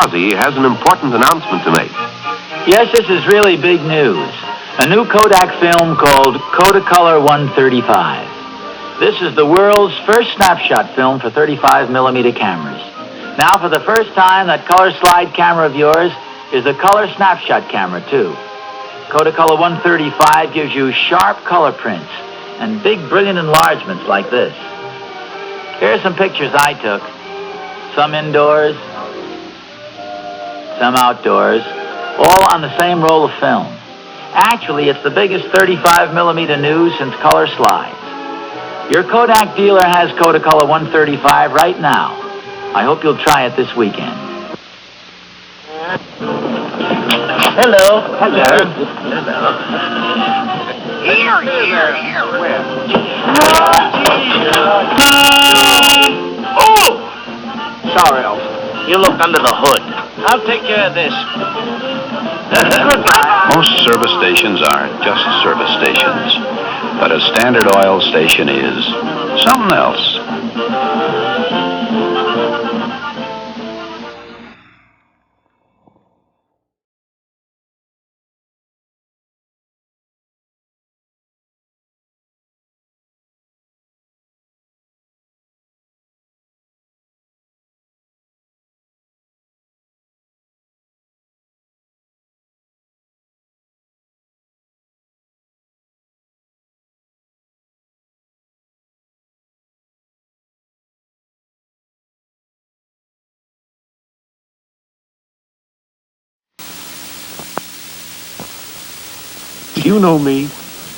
Ozzy has an important announcement to make. Yes, this is really big news. A new Kodak film called Kodacolor 135. This is the world's first snapshot film for 35mm cameras. Now, for the first time, that color slide camera of yours is a color snapshot camera, too. Kodacolor 135 gives you sharp color prints and big, brilliant enlargements like this. Here are some pictures I took. Some indoors, some outdoors, all on the same roll of film. Actually, it's the biggest 35mm news since color slides. Your Kodak dealer has Kodacolor 135 right now. I hope you'll try it this weekend. Hello. Hello. Here. Where? Oh! Sorry, Alf. You look under the hood. I'll take care of this. Goodbye. Most service stations aren't just service stations, but a Standard Oil station is something else. Do you know me?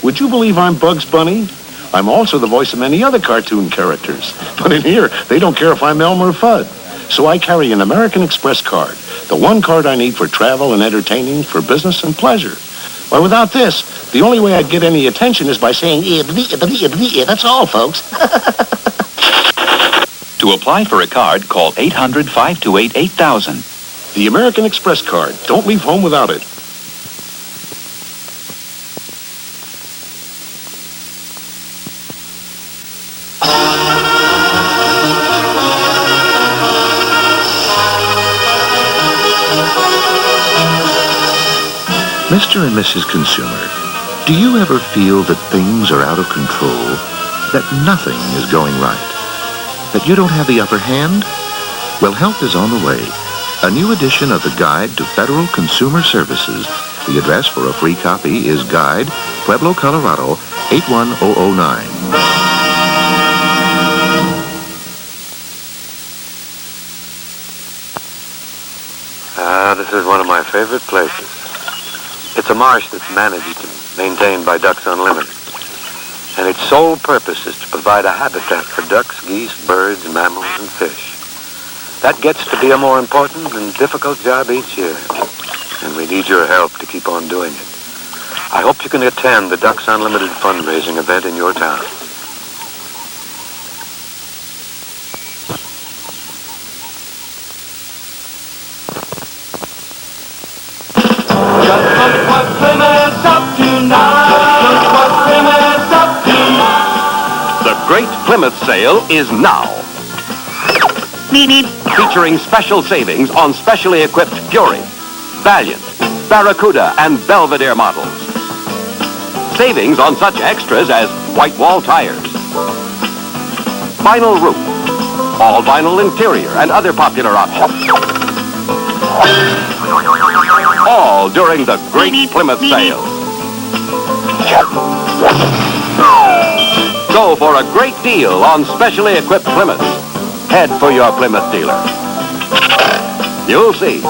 Would you believe I'm Bugs Bunny? I'm also the voice of many other cartoon characters. But in here, they don't care if I'm Elmer Fudd. So I carry an American Express card, the one card I need for travel and entertaining, for business and pleasure. Why, without this, the only way I'd get any attention is by saying, that's all, folks. To apply for a card, call 800-528-8000. The American Express card. Don't leave home without it. Mr. and Mrs. Consumer, do you ever feel that things are out of control? That nothing is going right? That you don't have the upper hand? Well, help is on the way. A new edition of the Guide to Federal Consumer Services. The address for a free copy is Guide, Pueblo, Colorado, 81009. This is one of my favorite places. It's a marsh that's managed and maintained by Ducks Unlimited. And its sole purpose is to provide a habitat for ducks, geese, birds, mammals, and fish. That gets to be a more important and difficult job each year. And we need your help to keep on doing it. I hope you can attend the Ducks Unlimited fundraising event in your town. The Great Plymouth Sale is now. Featuring special savings on specially equipped Fury, Valiant, Barracuda, and Belvedere models. Savings on such extras as white wall tires, vinyl roof, all vinyl interior, and other popular options. All during the Great Plymouth Sale. Go for a great deal on specially equipped Plymouths. Head for your Plymouth dealer. You'll see,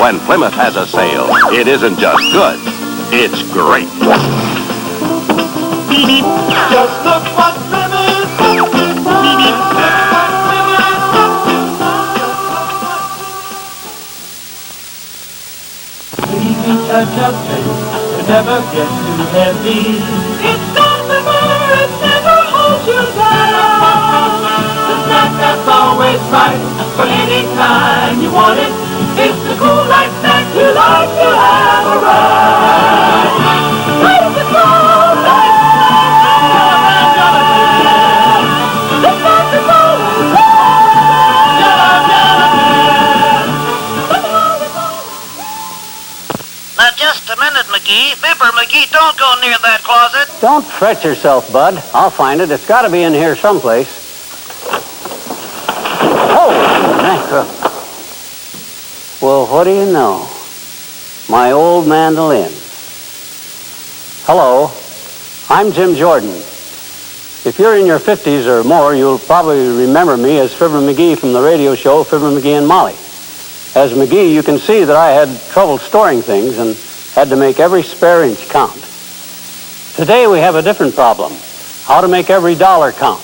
when Plymouth has a sale, it isn't just good, it's great. Just look what Plymouth touch of faith, it never gets too heavy. It's not the word, it never holds you down. The snack that's always right, but anytime you want it, it's the cool light snack you like to have around. Right the cool light snack, it's not the cool light, McGee. Fibber McGee, don't go near that closet. Don't fret yourself, Bud. I'll find it. It's got to be in here someplace. Oh, mackerel. Well, what do you know? My old mandolin. Hello, I'm Jim Jordan. If you're in your 50s or more, you'll probably remember me as Fibber McGee from the radio show Fibber McGee and Molly. As McGee, you can see that I had trouble storing things and had to make every spare inch count. Today we have a different problem, how to make every dollar count.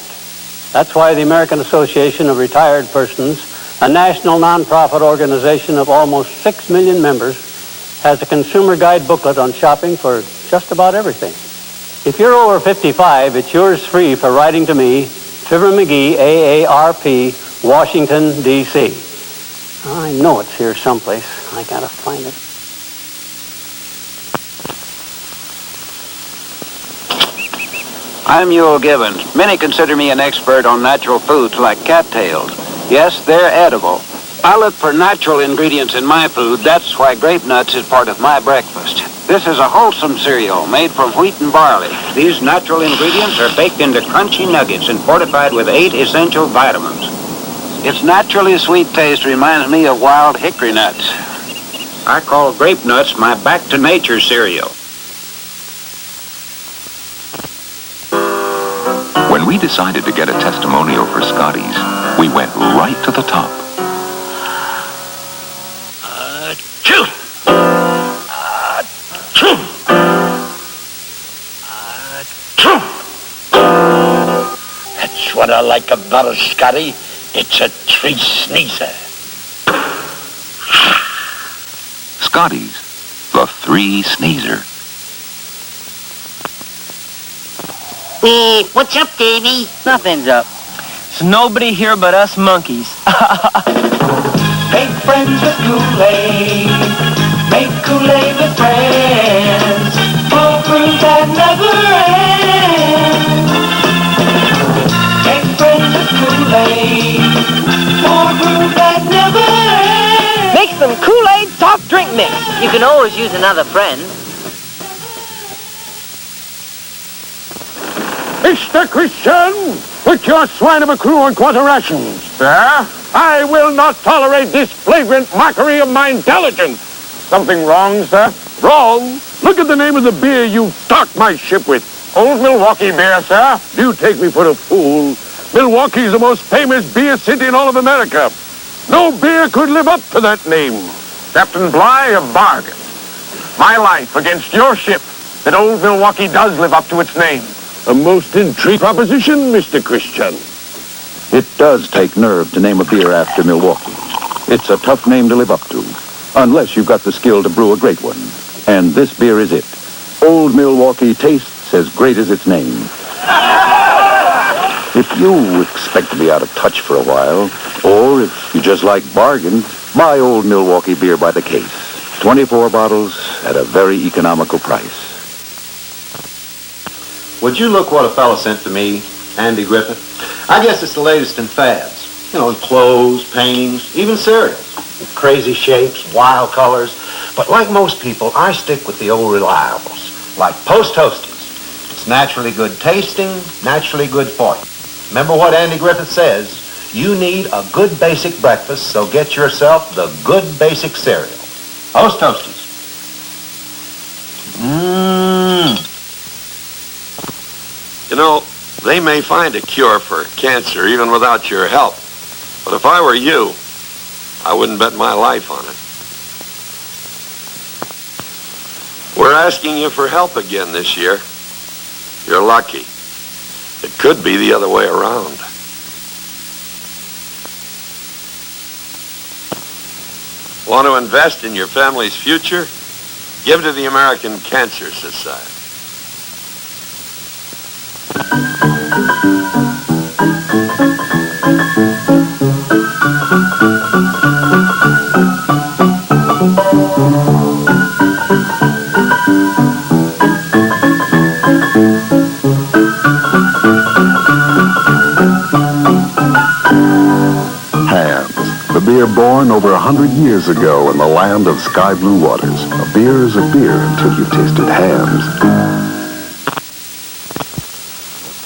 That's why the American Association of Retired Persons, a national nonprofit organization of almost 6 million members, has a consumer guide booklet on shopping for just about everything. If you're over 55, it's yours free for writing to me, Fibber McGee, AARP, Washington, D.C. I know it's here someplace. I gotta find it. I'm Yule Gibbons. Many consider me an expert on natural foods like cattails. Yes, they're edible. I look for natural ingredients in my food. That's why grape nuts is part of my breakfast. This is a wholesome cereal made from wheat and barley. These natural ingredients are baked into crunchy nuggets and fortified with 8 essential vitamins. Its naturally sweet taste reminds me of wild hickory nuts. I call grape nuts my back-to-nature cereal. When we decided to get a testimonial for Scotty's, we went right to the top. Achoo! Achoo! Achoo! That's what I like about a Scotty. It's a tree sneezer. Scotty's, the 3 sneezer. What's up, Davy? Nothing's up. There's nobody here but us monkeys. Make friends with Kool-Aid. Make Kool-Aid with friends. For brew that never ends. Make friends with Kool-Aid. For brew that never ends. Make some Kool-Aid soft drink mix. You can always use another friend. Mr. Christian, put your swine of a crew on quarter rations. Sir? I will not tolerate this flagrant mockery of my intelligence. Something wrong, sir? Wrong? Look at the name of the beer you stocked my ship with. Old Milwaukee beer, sir. Do you take me for a fool? Milwaukee's the most famous beer city in all of America. No beer could live up to that name. Captain Bligh, a bargain. My life against your ship that old Milwaukee does live up to its name. A most intriguing proposition, Mr. Christian. It does take nerve to name a beer after Milwaukee. It's a tough name to live up to, unless you've got the skill to brew a great one. And this beer is it. Old Milwaukee tastes as great as its name. If you expect to be out of touch for a while, or if you just like bargains, buy Old Milwaukee beer by the case. 24 bottles at a very economical price. Would you look what a fella sent to me, Andy Griffith? I guess it's the latest in fads. You know, in clothes, paintings, even cereals. Crazy shapes, wild colors. But like most people, I stick with the old reliables, like Post Toasties. It's naturally good tasting, naturally good for you. Remember what Andy Griffith says, you need a good basic breakfast, so get yourself the good basic cereal. Post Toasties. You know, they may find a cure for cancer even without your help. But if I were you, I wouldn't bet my life on it. We're asking you for help again this year. You're lucky. It could be the other way around. Want to invest in your family's future? Give to the American Cancer Society. The beer born over 100 years ago in the land of sky blue waters. A beer is a beer until you've tasted Hamm's.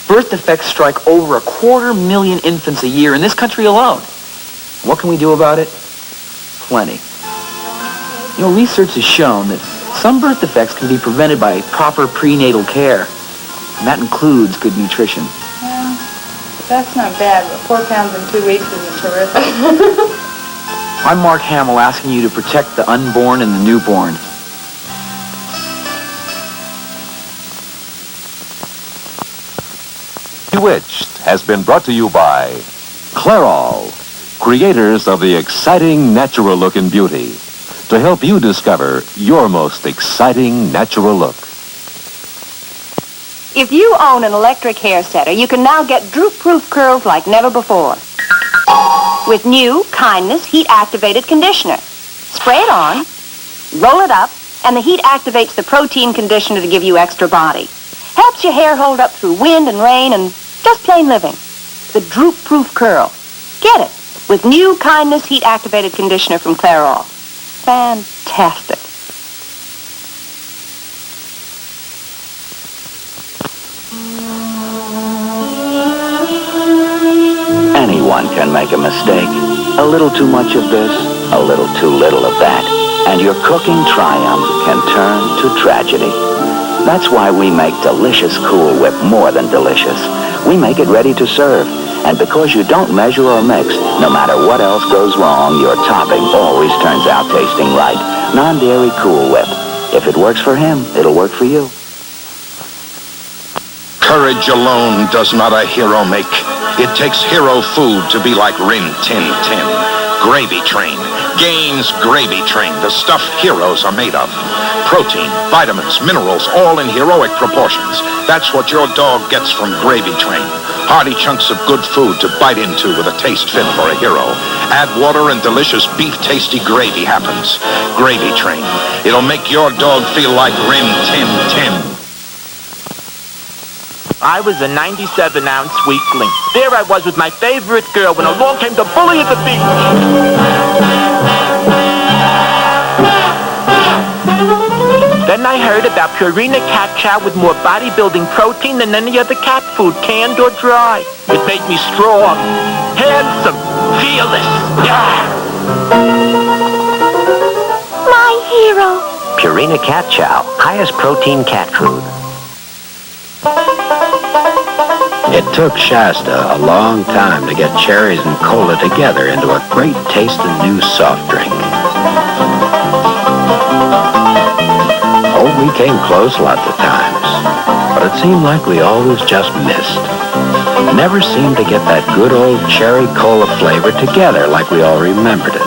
Birth defects strike over 250,000 infants a year in this country alone. What can we do about it? Plenty. You know, research has shown that some birth defects can be prevented by proper prenatal care, and that includes good nutrition. Well, that's not bad, but 4 pounds in 2 weeks isn't terrific. I'm Mark Hamill, asking you to protect the unborn and the newborn. Bewitched has been brought to you by Clairol, creators of the exciting natural look in beauty, to help you discover your most exciting natural look. If you own an electric hair setter, you can now get droop-proof curls like never before. With new Kindness heat-activated conditioner. Spray it on, roll it up, and the heat activates the protein conditioner to give you extra body. Helps your hair hold up through wind and rain and just plain living. The droop-proof curl. Get it with new Kindness heat-activated conditioner from Clairol. Fantastic. Anyone can make a mistake. A little too much of this, a little too little of that, and your cooking triumph can turn to tragedy. That's why we make delicious Cool Whip more than delicious. We make it ready to serve. And because you don't measure or mix, no matter what else goes wrong, your topping always turns out tasting right. Non-dairy Cool Whip. If it works for him, it'll work for you. Courage alone does not a hero make. It takes hero food to be like Rin Tin Tin. Gravy Train. Gaines Gravy Train. The stuff heroes are made of. Protein, vitamins, minerals, all in heroic proportions. That's what your dog gets from Gravy Train. Hearty chunks of good food to bite into with a taste fit for a hero. Add water and delicious beef tasty gravy happens. Gravy Train. It'll make your dog feel like Rin Tin Tin. I was a 97-ounce weakling. There I was with my favorite girl when along came the bully at the beach. Then I heard about Purina Cat Chow with more bodybuilding protein than any other cat food, canned or dry. It made me strong, handsome, fearless. My hero. Purina Cat Chow, highest protein cat food. It took Shasta a long time to get cherries and cola together into a great tasting new soft drink. Oh, we came close lots of times, but it seemed like we always just missed. Never seemed to get that good old cherry cola flavor together like we all remembered it.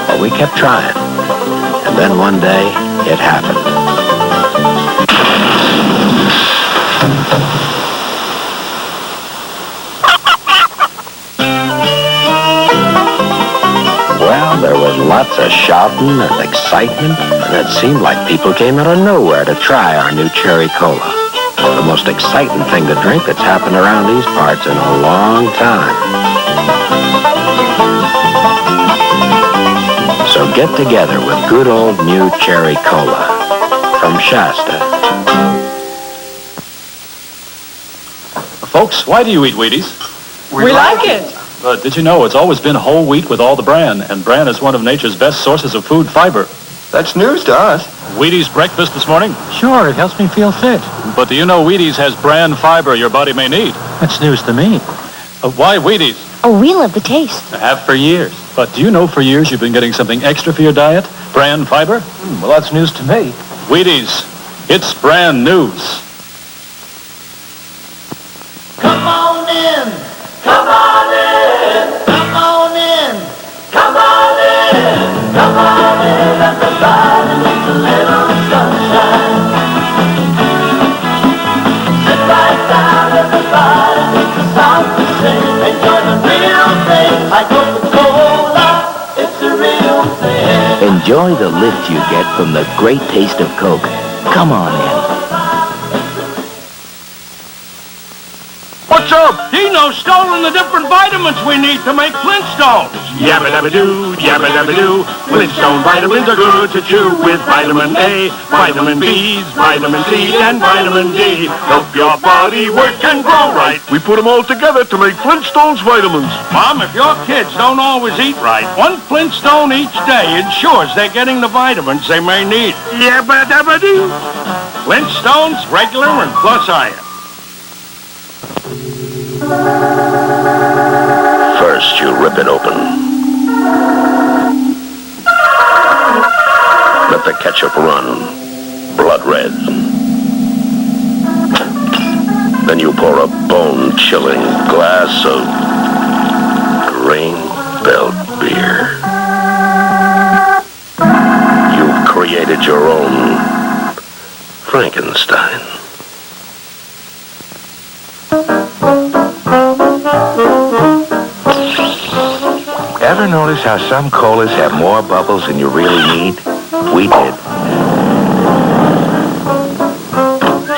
But we kept trying, and then one day, it happened. Well, there was lots of shouting and excitement, and it seemed like people came out of nowhere to try our new cherry cola. The most exciting thing to drink that's happened around these parts in a long time. So get together with good old new cherry cola from Shasta. Folks, why do you eat Wheaties? We like it. But did you know it's always been whole wheat with all the bran, and bran is one of nature's best sources of food fiber. That's news to us. Wheaties breakfast this morning? Sure, it helps me feel fit. But do you know Wheaties has bran fiber your body may need? That's news to me. Why Wheaties? Oh, we love the taste. I have for years. But do you know for years you've been getting something extra for your diet? Bran fiber? Well, that's news to me. Wheaties. It's brand news. Come on in. Come on in. Come on in. Come on in. Come on in. Everybody needs a little sunshine. Sit right down. Everybody needs a song to sing. Enjoy the real thing. Like Coca-Cola. It's a real thing. Enjoy the lift you get from the great taste of Coke. Come on in. What's up? help! Dino's stolen the different vitamins we need to make Flintstones. Yabba-dabba-doo, yabba-dabba-doo. Flintstone vitamins are good to chew with vitamin A, vitamin B's, vitamin C, and vitamin D. Help your body work and grow right. We put them all together to make Flintstones vitamins. Mom, if your kids don't always eat right, one Flintstone each day ensures they're getting the vitamins they may need. Yabba-dabba-doo. Flintstones, regular and plus iron. First, you rip it open. Let the ketchup run, blood red. Then you pour a bone-chilling glass of Grain Belt beer. You've created your own Frankenstein. Ever notice how some colas have more bubbles than you really need? We did.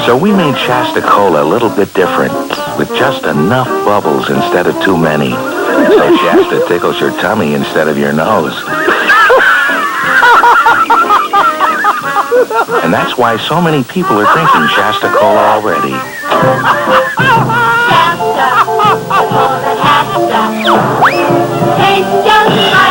So we made Shasta Cola a little bit different, with just enough bubbles instead of too many. So Shasta tickles your tummy instead of your nose. And that's why so many people are drinking Shasta Cola already. Tastes just like